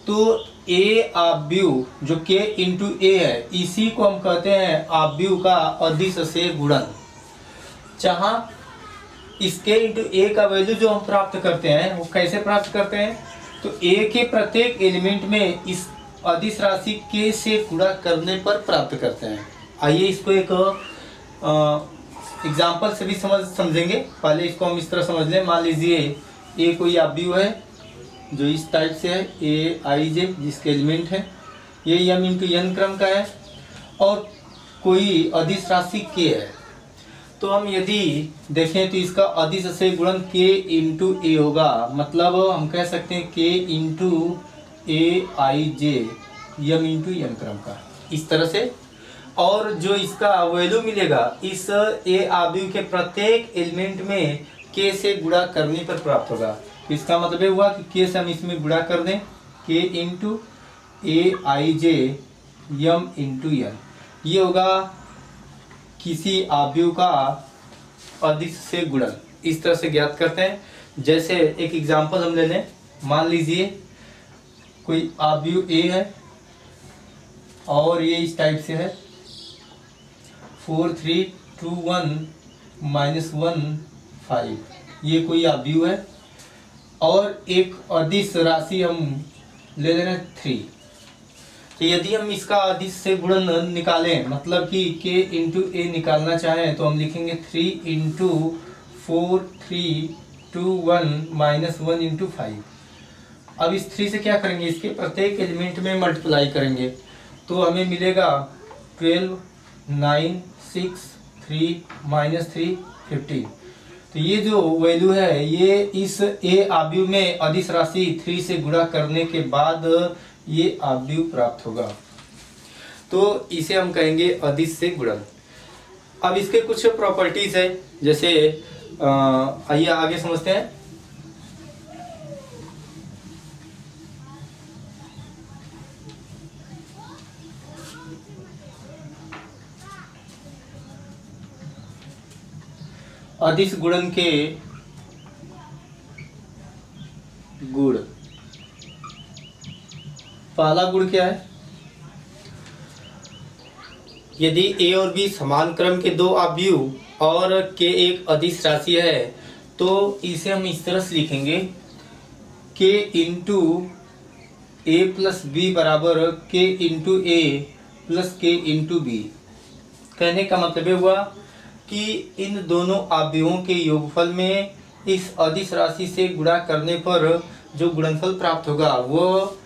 तो a आव्यूह जो k × a है इसी को हम कहते हैं आव्यूह का अदिश से गुणन। जहाँ इस k × a का वैल्यू जो हम प्राप्त करते हैं वो कैसे प्राप्त करते हैं, तो a के प्रत्येक एलिमेंट में इस अदिश राशि k से गुणा करने पर प्राप्त करते हैं। आइए इसको एक एग्जाम्पल से भी समझेंगे। पहले इसको हम इस तरह समझ लें। मान लीजिए ए कोई आव्यूह है जो इस टाइप से है, ए आई जे, जिसके एलिमेंट है ये m × n क्रम का है, और कोई अदिश राशि k है। तो हम यदि देखें तो इसका अदिश से गुणन k × a होगा, मतलब हम कह सकते हैं k × a i j m × n क्रम का, इस तरह से। और जो इसका वैल्यू मिलेगा इस ए आव्यूह के प्रत्येक एलिमेंट में k से गुणा करने पर प्राप्त होगा। तो इसका मतलब ये हुआ कि k से हम इसमें गुणा कर दें, k × a i j m × n, ये होगा किसी आव्यूह का अदिश से गुणन। इस तरह से ज्ञात करते हैं। जैसे एक एग्जांपल हम ले लें। मान लीजिए कोई आव्यूह a है और ये इस टाइप से है 4 3 2 1 -1 5, ये कोई आव्यूह है और एक अदिश राशि हम ले ले रहे हैं 3। तो यदि हम इसका अदिश से गुणन निकालें, मतलब कि k × a निकालना चाहें, तो हम लिखेंगे 3 × 4 3 2 1 -1 × 5। अब इस 3 से क्या करेंगे, इसके प्रत्येक एलिमेंट में मल्टीप्लाई करेंगे, तो हमें मिलेगा 12 9 6 3 -3 15। तो ये जो वैल्यू है ये इस ए आव्यूह में अदिश राशि 3 से गुणा करने के बाद ये आव्यूह प्राप्त होगा, तो इसे हम कहेंगे अदिश से गुणन। अब इसके कुछ प्रॉपर्टीज है, जैसे आइए आगे समझते हैं। अदिश गुणन के गुण। पहला गुण क्या है, यदि a और b समान क्रम के दो आव्यूह और k एक अदिश राशि है, तो इसे हम इस तरह से लिखेंगे k × a + b बराबर k × a + k × b। कहने का मतलब ये हुआ कि इन दोनों आव्यूहों के योगफल में इस अदिश राशि से गुणा करने पर जो गुणनफल प्राप्त होगा वो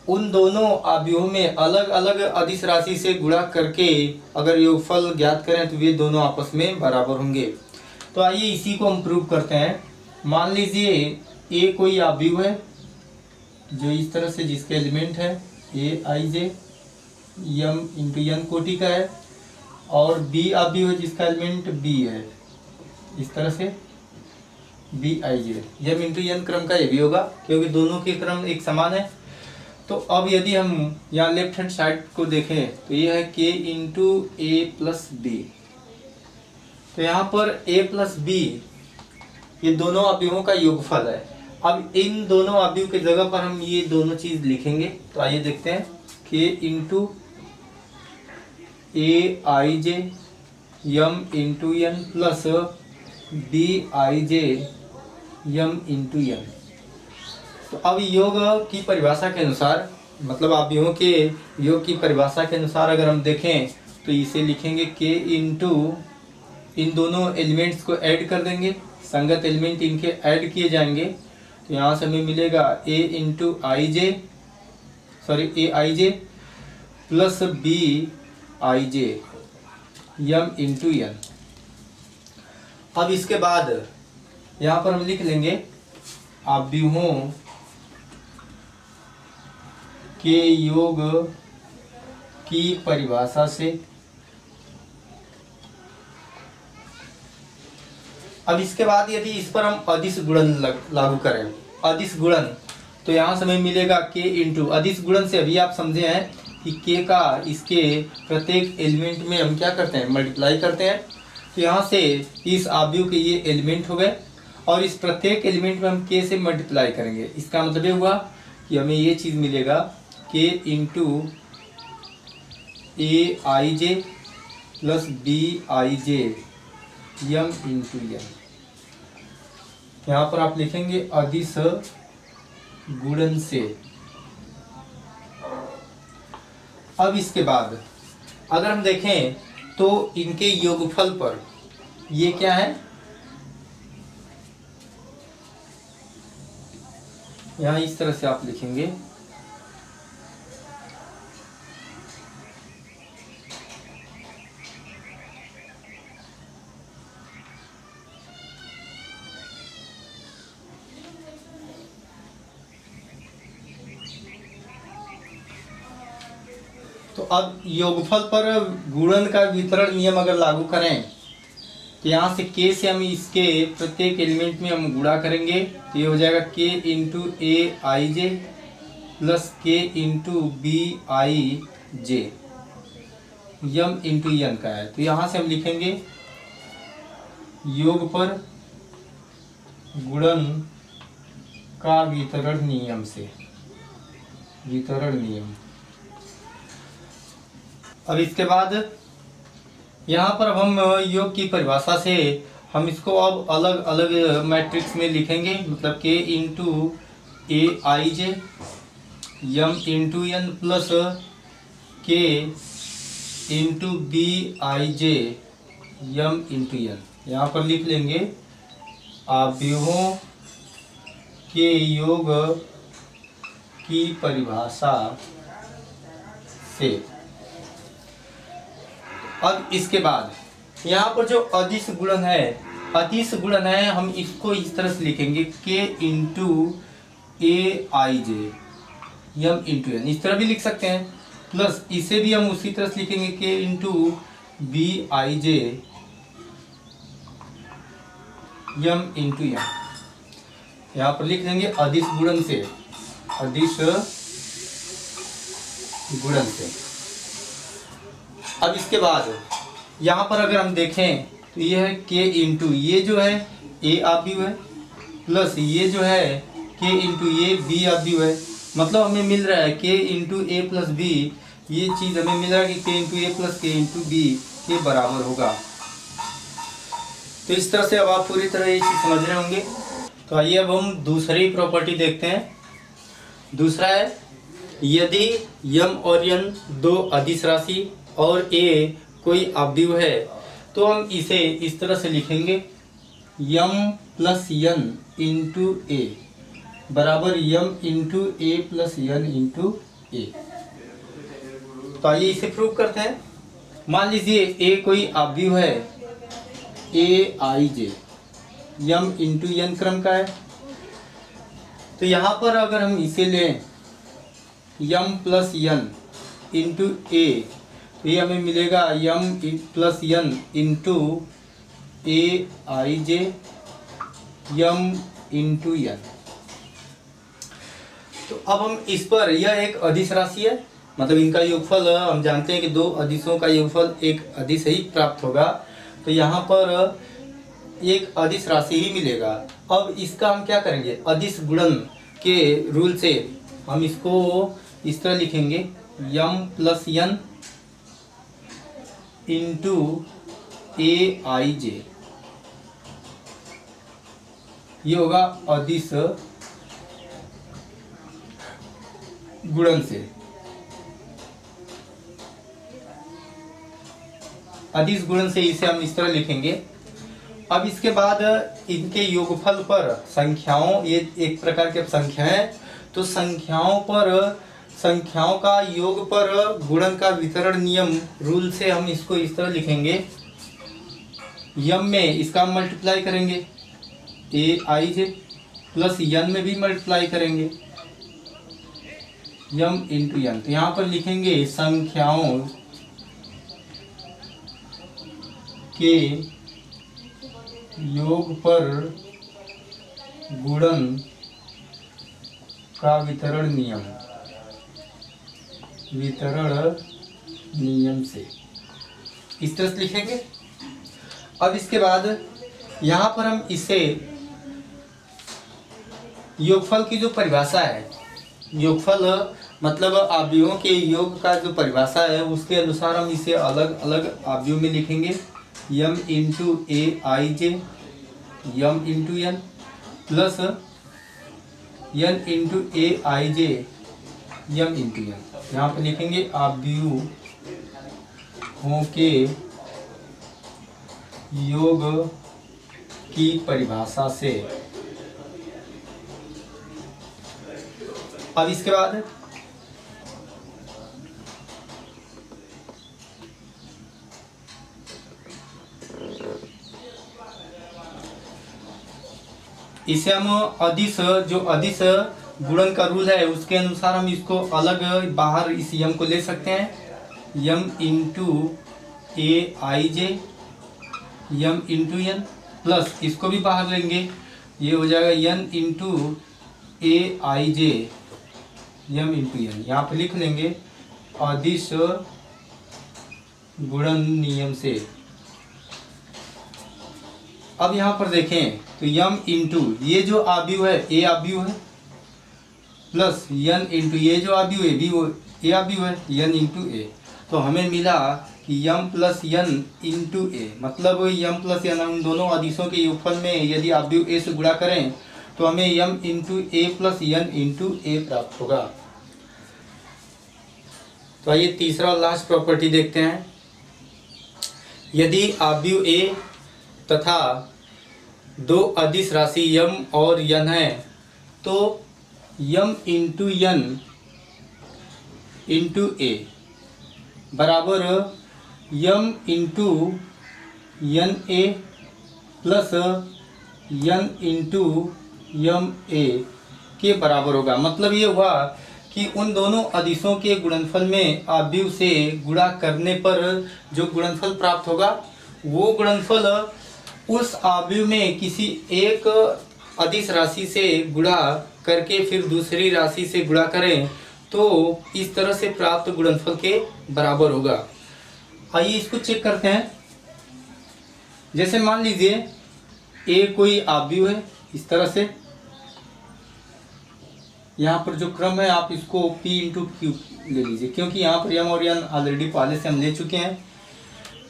उन दोनों अवयवों में अलग अलग अदिश राशि से गुणा करके अगर योगफल ज्ञात करें तो वे दोनों आपस में बराबर होंगे। तो आइए इसी को हम प्रूव करते हैं। मान लीजिए ए कोई अवयव है जो इस तरह से, जिसके एलिमेंट है ए I J M into N कोटि का है, और बी अवयव है जिसका एलिमेंट बी है इस तरह से B I J M into N क्रम का ये भी होगा क्योंकि दोनों के क्रम एक समान है। तो अब यदि हम यहाँ लेफ्ट हैंड साइड को देखें तो ये है के इंटू ए प्लस बी। तो यहाँ पर ए प्लस बी ये दोनों अवयवों का योगफल है। अब इन दोनों अवयव की जगह पर हम ये दोनों चीज लिखेंगे। तो आइए देखते हैं K into A I J M into N plus B I J M into N. तो अब योग की परिभाषा के अनुसार, मतलब अवयवों के योग की परिभाषा के अनुसार अगर हम देखें तो इसे लिखेंगे के इंटू, इन दोनों एलिमेंट्स को ऐड कर देंगे, संगत एलिमेंट इनके ऐड किए जाएंगे। तो यहाँ से हमें मिलेगा A into I J, sorry A I J plus B I J M into N. अब इसके बाद यहाँ पर हम लिख लेंगे अवयवों के योग की परिभाषा से। अब इसके बाद यदि इस पर हम अदिश गुणन लागू करें, अदिश गुणन, तो यहां से हमें मिलेगा के इंटू, अदिश गुणन से अभी आप समझे हैं कि के का इसके प्रत्येक एलिमेंट में हम क्या करते हैं, मल्टीप्लाई करते हैं। तो यहाँ से इस अवयव के ये एलिमेंट हो गए और इस प्रत्येक एलिमेंट में हम के से मल्टीप्लाई करेंगे। इसका मतलब ये हुआ कि हमें ये चीज मिलेगा K into A I J plus B I J M into N. यहाँ पर आप लिखेंगे अदिश गुणन से। अब इसके बाद अगर हम देखें तो इनके योगफल पर ये क्या है, यहाँ इस तरह से आप लिखेंगे तो अब योगफल पर गुणन का वितरण नियम अगर लागू करें तो यहाँ से के से हम इसके प्रत्येक एलिमेंट में हम गुणा करेंगे। तो ये हो जाएगा K into A I J plus K into B I J M into N का है। तो यहाँ से हम लिखेंगे योग पर गुणन का वितरण नियम से, वितरण नियम। अब इसके बाद यहाँ पर अब हम योग की परिभाषा से हम इसको अब अलग अलग मैट्रिक्स में लिखेंगे। मतलब K into A I J M into N plus K into B I J M into N. यहाँ पर लिख लेंगे अवयवों के योग की परिभाषा से। अब इसके बाद यहाँ पर जो अदिश गुणन है, अदिश गुणन है, हम इसको इस तरह से लिखेंगे K into A I J M into N, इस तरह भी लिख सकते हैं। प्लस इसे भी हम उसी तरह से लिखेंगे K into B I J M into N. यहाँ पर लिख देंगे अदिश गुणन से, अदिश गुणन से। अब इसके बाद यहाँ पर अगर हम देखें तो ये है के इंटू, ये जो है ए अवयव है, प्लस ये जो है के इंटू ये बी अवयव है। मतलब हमें मिल रहा है के इंटू ए प्लस बी, ये चीज़ हमें मिल रहा है कि के इंटू ए प्लस के इंटू बी के बराबर होगा। तो इस तरह से अब आप पूरी तरह ये चीज़ समझ रहे होंगे। तो आइए अब हम दूसरी प्रॉपर्टी देखते हैं। दूसरा है यदि यम और एन दो अदिश राशि और ए कोई अवयव है तो हम इसे इस तरह से लिखेंगे यम प्लस एन इंटू ए बराबर यम इंटू ए प्लस एन इंटू ए। तो आइए इसे प्रूव करते हैं। मान लीजिए ए कोई अवयव है ए I J, M into N क्रम का है। तो यहाँ पर अगर हम इसे लें यम प्लस एन इंटू ए, तो ये हमें मिलेगा यम plus N into A I J M into N. तो अब हम इस पर, यह एक अदिश राशि है, मतलब इनका योगफल हम जानते हैं कि दो अदिशों का योगफल एक अदिश ही प्राप्त होगा। तो यहाँ पर एक अदिश राशि ही मिलेगा। अब इसका हम क्या करेंगे, अदिश गुणन के रूल से हम इसको इस तरह लिखेंगे यम plus N into A I जे। ये होगा अदिश गुणन से। अदिश गुणन से इसे हम इस तरह लिखेंगे। अब इसके बाद इनके योगफल पर संख्याओं, ये एक प्रकार की संख्या है, तो संख्याओं पर, संख्याओं का योग पर गुणन का वितरण नियम रूल से हम इसको इस तरह लिखेंगे। यम में इसका मल्टीप्लाई करेंगे ए आई जे, प्लस एन में भी मल्टीप्लाई करेंगे यम इंटू एन। तो यहाँ पर लिखेंगे संख्याओं के योग पर गुणन का वितरण नियम, वितरण नियम से, इस तरह से लिखेंगे। अब इसके बाद यहाँ पर हम इसे योगफल की जो परिभाषा है, योगफल मतलब अवयवों के योग का जो परिभाषा है, उसके अनुसार हम इसे अलग अलग अवयव में लिखेंगे। M into A I J M into N plus N into A I J M into N. यहाँ पर लिखेंगे अवयवों के योग की परिभाषा से। अब इसके बाद इसे हम अदिश, जो अदिश गुणन का रूल है उसके अनुसार हम इसको अलग बाहर इस यम को ले सकते हैं। M into A I J M into N plus इसको भी बाहर लेंगे, ये हो जाएगा N into A I J M into N. यहाँ पर लिख लेंगे अदिश गुणन नियम से। अब यहाँ पर देखें तो यम इंटू ये जो अवयव है ए अवयव है, प्लस एन इंटू ये जो अवयव है बी वो ए अवयव है एन इंटू ए। तो हमें मिला कि यम प्लस एन इंटू ए, मतलब यम प्लस एन, हम दोनों अदिशों के योगफल में यदि अवयव ए से गुणा करें तो हमें यम इंटू ए प्लस एन इंटू ए प्राप्त होगा। तो आइए तीसरा और लास्ट प्रॉपर्टी देखते हैं। यदि अवयव ए तथा दो अदिश राशि यम और एन है, तो M into N into A बराबर M into N A plus N into M A के बराबर होगा। मतलब ये हुआ कि उन दोनों अदिशों के गुणनफल में अवयव से गुणा करने पर जो गुणनफल प्राप्त होगा, वो गुणनफल उस अवयव में किसी एक अदिश राशि से गुणा करके फिर दूसरी राशि से गुणा करें तो इस तरह से प्राप्त गुणनफल के बराबर होगा। आइए इसको चेक करते हैं। जैसे मान लीजिए ए कोई अवयव है, इस तरह से यहाँ पर जो क्रम है आप इसको P इंटू क्यू ले लीजिए, क्योंकि यहाँ पर यम और एन ऑलरेडी पहले से हम ले चुके हैं।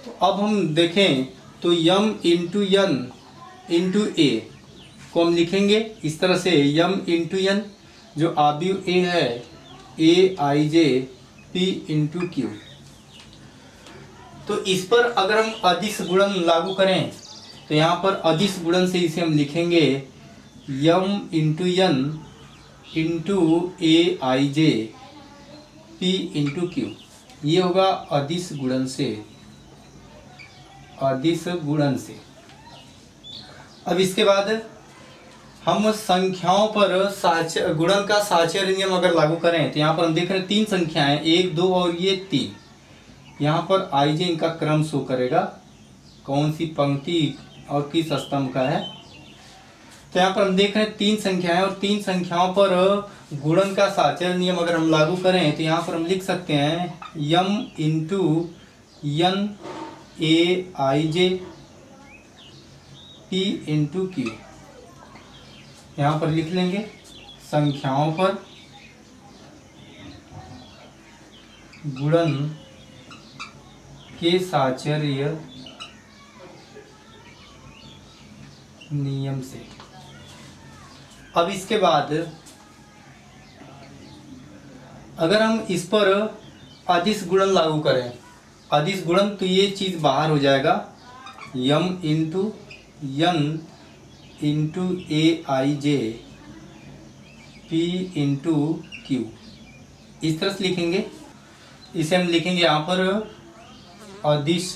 तो अब हम देखें तो यम इंटू एन इंटू ए को हम लिखेंगे इस तरह से, यम इंटू एन जो अवयव ए है ए I J P into Q. तो इस पर अगर हम अदिश गुणन लागू करें तो यहाँ पर अदिश गुणन से इसे हम लिखेंगे M into N into A I J P into Q, ये होगा अदिश गुणन से, अदिश गुणन से। अब इसके बाद हम संख्याओं पर गुणन का साचर्य नियम अगर लागू करें तो यहाँ पर हम देख रहे हैं 3 संख्याएं, 1, 2 और ये 3। यहाँ पर आई जे इनका क्रम शो करेगा, कौन सी पंक्ति और किस स्तंभ का है। तो यहाँ पर हम देख रहे हैं 3 संख्याएं और 3 संख्याओं पर गुणन का साचर्य नियम अगर हम लागू करें तो यहाँ पर हम लिख सकते हैं M into N A I J P into Q. यहाँ पर लिख लेंगे संख्याओं पर गुणन के साचर्य नियम से। अब इसके बाद अगर हम इस पर अदिश गुणन लागू करें, अदिश गुणन, तो ये चीज़ बाहर हो जाएगा, यम into N into A I J P into Q, इस तरह से लिखेंगे। इसे हम लिखेंगे यहाँ पर अदिश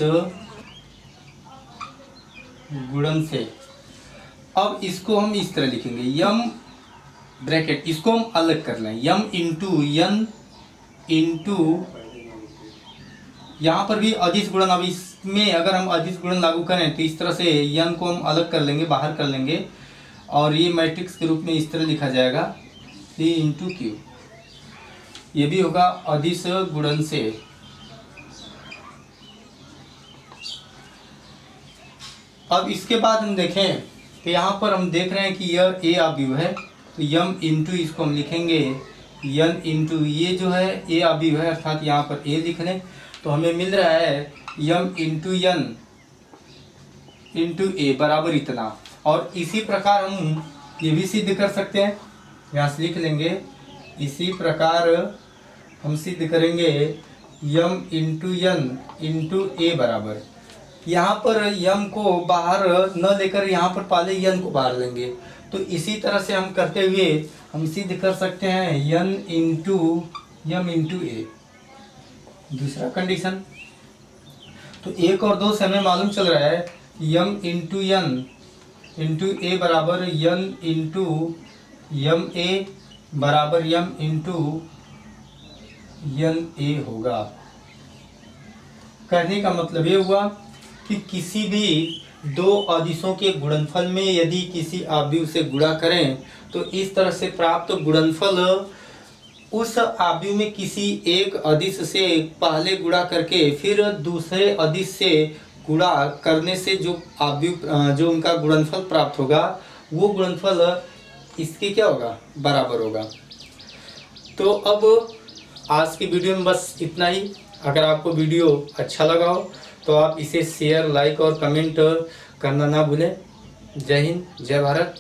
गुणन से। अब इसको हम इस तरह लिखेंगे, यम ब्रैकेट, इसको हम अलग कर लें, यम इंटू एन इंटू, यहाँ पर भी अदिश गुणन। अब इसमें अगर हम अदिश गुणन लागू करें तो इस तरह से एन को हम अलग कर लेंगे, बाहर कर लेंगे, और ये मैट्रिक्स के रूप में इस तरह लिखा जाएगा पी इंटू क्यू। ये भी होगा अदिश गुणन से। अब इसके बाद हम देखें तो यहाँ पर हम देख रहे हैं कि यह ए अवयव है, तो यम इंटू, इसको हम लिखेंगे एन इंटू, ये जो है ए अवयव है, अर्थात यहाँ पर ए लिख लें, तो हमें मिल रहा है यम इंटू एन इंटू ए बराबर इतना। और इसी प्रकार हम ये भी सिद्ध कर सकते हैं, यहाँ से लिख लेंगे, इसी प्रकार हम सिद्ध करेंगे यम इंटू एन इंटू ए बराबर, यहाँ पर यम को बाहर न लेकर यहाँ पर पहले एन को बाहर लेंगे, तो इसी तरह से हम करते हुए हम सिद्ध कर सकते हैं एन इंटू यम इंटू ए। दूसरा कंडीशन, तो 1 और 2 से हमें मालूम चल रहा है यम इंटू एन इंटू ए बराबर एन इंटू यम ए बराबर यम इंटू एन ए होगा। कहने का मतलब ये हुआ कि किसी भी 2 अदिशों के गुणनफल में यदि किसी अवयव से गुणा करें तो इस तरह से प्राप्त गुणनफल उस अवयव में किसी एक अदिश से पहले गुणा करके फिर दूसरे अदिश से गुणा करने से जो अवयव, जो उनका गुणनफल प्राप्त होगा, वो गुणनफल इसके क्या होगा, बराबर होगा। तो अब आज की वीडियो में बस इतना ही। अगर आपको वीडियो अच्छा लगा हो तो आप इसे शेयर, लाइक और कमेंट करना ना भूलें। जय हिंद, जय भारत।